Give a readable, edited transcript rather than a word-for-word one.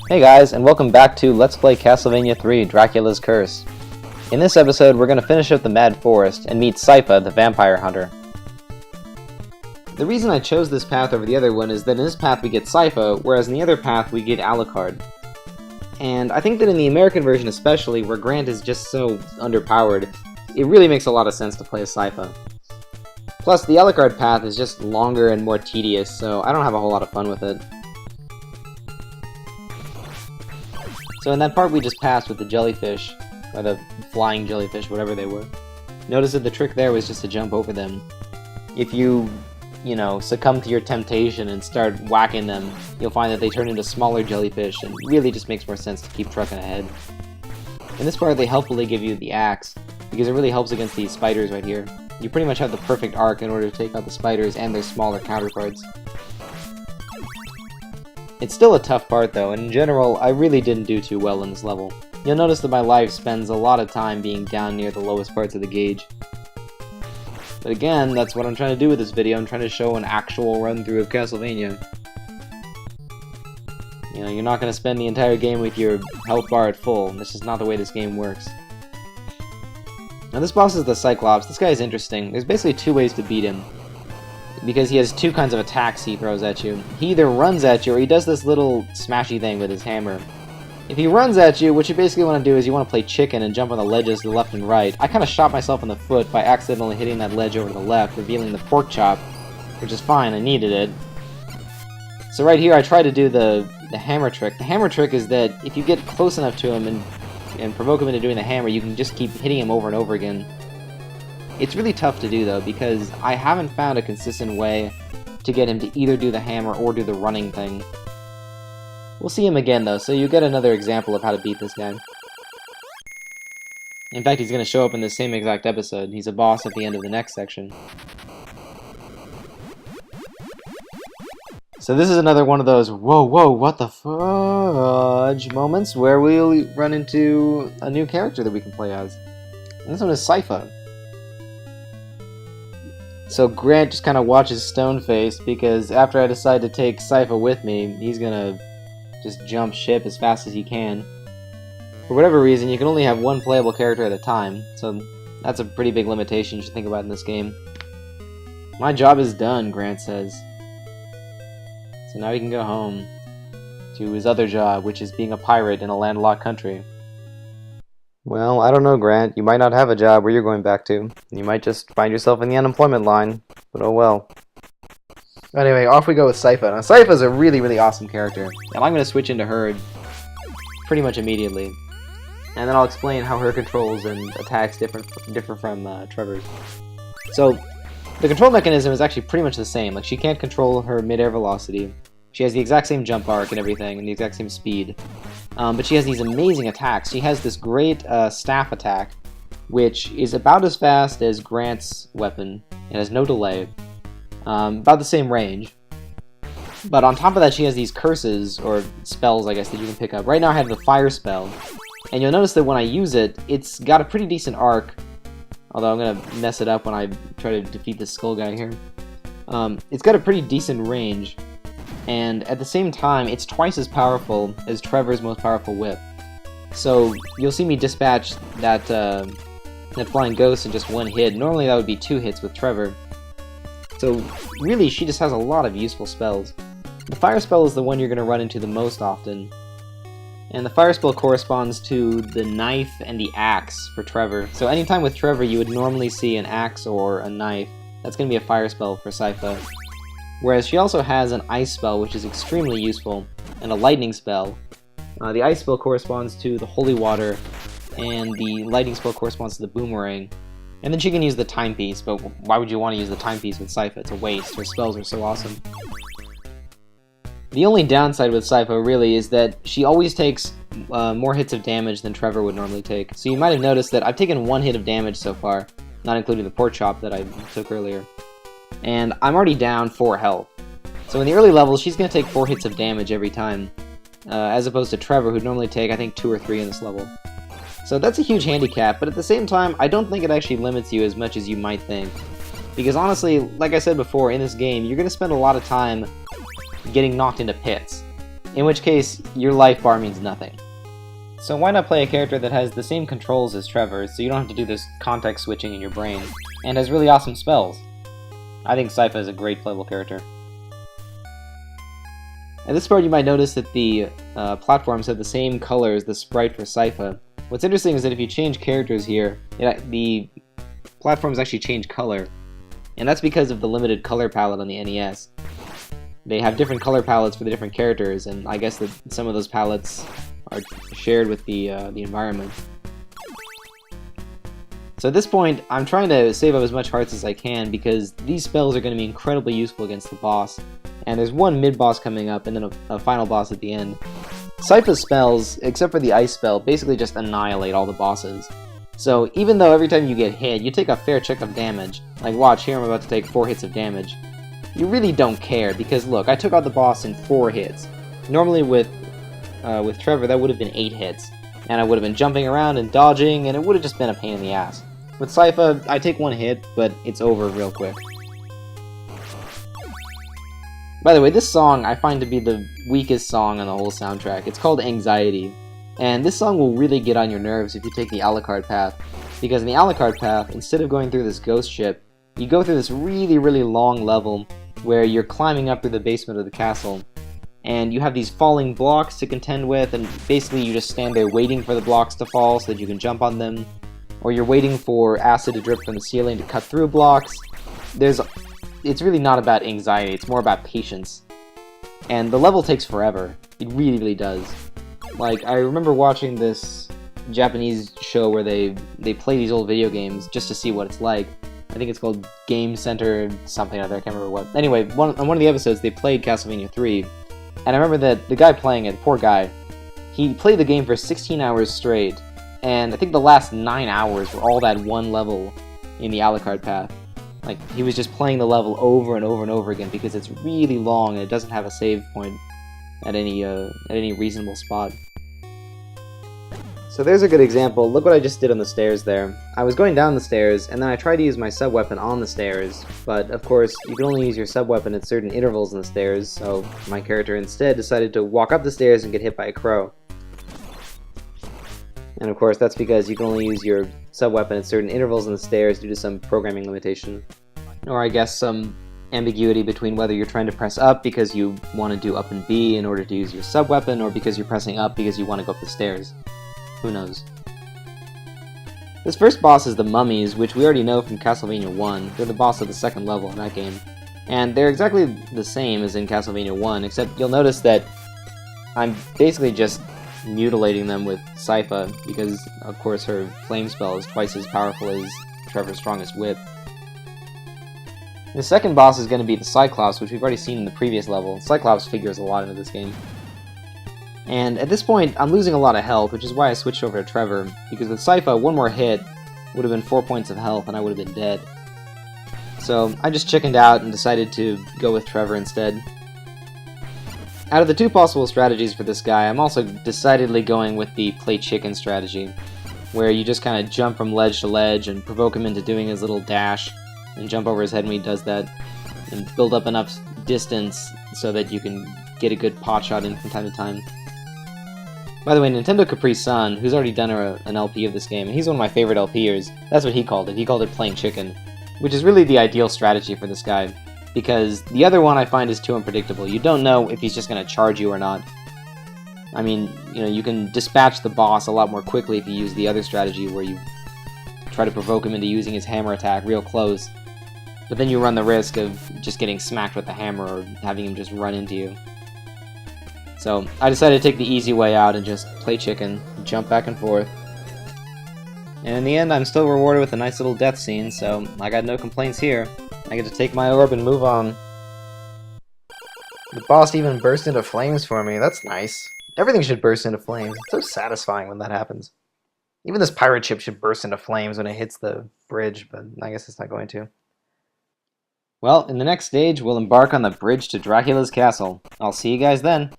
Hey guys, and welcome back to Let's Play Castlevania 3, Dracula's Curse. In this episode, we're going to finish up the Mad Forest and meet Syfa, the vampire hunter. The reason I chose this path over the other one is that in this path we get Syfa, whereas in the other path we get Alucard. And I think that in the American version especially, where Grant is just so underpowered, it really makes a lot of sense to play as Syfa. Plus, the Alucard path is just longer and more tedious, so I don't have a whole lot of fun with it. So in that part we just passed with the jellyfish, or the flying jellyfish, whatever they were, notice that the trick there was just to jump over them. If you succumb to your temptation and start whacking them, you'll find that they turn into smaller jellyfish, and it really just makes more sense to keep trucking ahead. In this part they helpfully give you the axe, because it really helps against these spiders right here. You pretty much have the perfect arc in order to take out the spiders and their smaller counterparts. It's still a tough part though, and in general, I really didn't do too well in this level. You'll notice that my life spends a lot of time being down near the lowest parts of the gauge. But again, that's what I'm trying to do with this video. I'm trying to show an actual run-through of Castlevania. You're not going to spend the entire game with your health bar at full. This is not the way this game works. Now this boss is the Cyclops. This guy is interesting. There's basically two ways to beat him, because he has two kinds of attacks he throws at you. He either runs at you, or he does this little smashy thing with his hammer. If he runs at you, what you basically want to do is you want to play chicken and jump on the ledges to the left and right. I kind of shot myself in the foot by accidentally hitting that ledge over to the left, revealing the pork chop, which is fine, I needed it. So right here I tried to do the hammer trick. The hammer trick is that if you get close enough to him and provoke him into doing the hammer, you can just keep hitting him over and over again. It's really tough to do though, because I haven't found a consistent way to get him to either do the hammer or do the running thing. We'll see him again though, so you get another example of how to beat this guy. In fact, he's going to show up in the same exact episode. He's a boss at the end of the next section. So this is another one of those whoa, what the fudge moments where we'll run into a new character that we can play as. And this one is Syfa. So Grant just kind of watches stone-faced, because after I decide to take Syfa with me, he's gonna just jump ship as fast as he can. For whatever reason, you can only have one playable character at a time, so that's a pretty big limitation you should think about in this game. My job is done, Grant says. So now he can go home to his other job, which is being a pirate in a landlocked country. Well, I don't know, Grant. You might not have a job where you're going back to. You might just find yourself in the unemployment line. But oh well. Anyway, off we go with Syfa. Now, Syfa's a really, really awesome character, and I'm going to switch into her pretty much immediately. And then I'll explain how her controls and attacks differ from Trevor's. So, the control mechanism is actually pretty much the same. Like, she can't control her mid-air velocity. She has the exact same jump arc and everything, and the exact same speed. But she has these amazing attacks. She has this great staff attack, which is about as fast as Grant's weapon. It has no delay. About the same range. But on top of that, she has these curses, or spells, I guess, that you can pick up. Right now I have the fire spell. And you'll notice that when I use it, it's got a pretty decent arc. Although I'm going to mess it up when I try to defeat this skull guy here. It's got a pretty decent range. And at the same time, it's twice as powerful as Trevor's most powerful whip. So you'll see me dispatch that flying ghost in just one hit. Normally that would be 2 hits with Trevor. So really, she just has a lot of useful spells. The fire spell is the one you're going to run into the most often. And the fire spell corresponds to the knife and the axe for Trevor. So anytime with Trevor you would normally see an axe or a knife. That's going to be a fire spell for Syfa. Whereas she also has an ice spell, which is extremely useful, and a lightning spell. The ice spell corresponds to the holy water, and the lightning spell corresponds to the boomerang. And then she can use the timepiece, but why would you want to use the timepiece with Syfa? It's a waste. Her spells are so awesome. The only downside with Syfa, really, is that she always takes more hits of damage than Trevor would normally take. So you might have noticed that I've taken 1 hit of damage so far, not including the pork chop that I took earlier. And I'm already down 4 health. So in the early levels, she's going to take 4 hits of damage every time, as opposed to Trevor, who'd normally take, I think, 2 or 3 in this level. So that's a huge handicap, but at the same time, I don't think it actually limits you as much as you might think. Because honestly, like I said before, in this game, you're going to spend a lot of time getting knocked into pits. in which case your life bar means nothing. So why not play a character that has the same controls as Trevor, so you don't have to do this context switching in your brain, and has really awesome spells? I think Syfa is a great playable character. At this part you might notice that the platforms have the same color as the sprite for Syfa. What's interesting is that if you change characters here, the platforms actually change color, and that's because of the limited color palette on the NES. They have different color palettes for the different characters, and I guess that some of those palettes are shared with the environment. So at this point, I'm trying to save up as much hearts as I can because these spells are going to be incredibly useful against the boss. And there's one mid-boss coming up and then a final boss at the end. Syfa's spells, except for the ice spell, basically just annihilate all the bosses. So even though every time you get hit, you take a fair chunk of damage, like watch, here I'm about to take 4 hits of damage, you really don't care because look, I took out the boss in 4 hits. Normally with Trevor that would have been 8 hits, and I would have been jumping around and dodging, and it would have just been a pain in the ass. With Syfa, I take 1 hit, but it's over real quick. By the way, this song I find to be the weakest song on the whole soundtrack. It's called Anxiety, and this song will really get on your nerves if you take the a la carte path, because in the a la carte path, instead of going through this ghost ship, you go through this really, really long level where you're climbing up through the basement of the castle, and you have these falling blocks to contend with, and basically you just stand there waiting for the blocks to fall so that you can jump on them, or you're waiting for acid to drip from the ceiling to cut through blocks. It's really not about anxiety, it's more about patience. And the level takes forever. It really, really does. Like, I remember watching this Japanese show where they play these old video games just to see what it's like. I think it's called Game Center something or other, I can't remember what. Anyway, on one of the episodes they played Castlevania 3, and I remember that the guy playing it, poor guy, he played the game for 16 hours straight, and I think the last 9 hours were all that one level in the a la carte path. Like, he was just playing the level over and over and over again because it's really long and it doesn't have a save point at any reasonable spot. So there's a good example. Look what I just did on the stairs there. I was going down the stairs, and then I tried to use my sub-weapon on the stairs, but of course, you can only use your sub-weapon at certain intervals in the stairs, so my character instead decided to walk up the stairs and get hit by a crow. And of course, that's because you can only use your sub-weapon at certain intervals in the stairs due to some programming limitation. Or I guess some ambiguity between whether you're trying to press up because you want to do up and B in order to use your sub-weapon, or because you're pressing up because you want to go up the stairs. Who knows? This first boss is the mummies, which we already know from Castlevania 1. They're the boss of the second level in that game. And they're exactly the same as in Castlevania 1, except you'll notice that I'm basically just mutilating them with Syfa, because of course her flame spell is twice as powerful as Trevor's strongest whip. The second boss is going to be the Cyclops, which we've already seen in the previous level. Cyclops figures a lot into this game. And at this point, I'm losing a lot of health, which is why I switched over to Trevor, because with Syfa, one more hit would have been 4 points of health and I would have been dead. So I just chickened out and decided to go with Trevor instead. Out of the 2 possible strategies for this guy, I'm also decidedly going with the play chicken strategy, where you just kind of jump from ledge to ledge and provoke him into doing his little dash, and jump over his head when he does that, and build up enough distance so that you can get a good pot shot in from time to time. By the way, Nintendo Capri-san, who's already done an LP of this game, and he's one of my favorite LPers, that's what he called it. He called it playing chicken, which is really the ideal strategy for this guy, because the other one I find is too unpredictable. You don't know if he's just going to charge you or not. I mean, you know, you can dispatch the boss a lot more quickly if you use the other strategy where you try to provoke him into using his hammer attack real close, but then you run the risk of just getting smacked with the hammer or having him just run into you. So I decided to take the easy way out and just play chicken, jump back and forth. And in the end, I'm still rewarded with a nice little death scene, so I got no complaints here. I get to take my orb and move on. The boss even burst into flames for me. That's nice. Everything should burst into flames. It's so satisfying when that happens. Even this pirate ship should burst into flames when it hits the bridge, but I guess it's not going to. Well, in the next stage, we'll embark on the bridge to Dracula's castle. I'll see you guys then.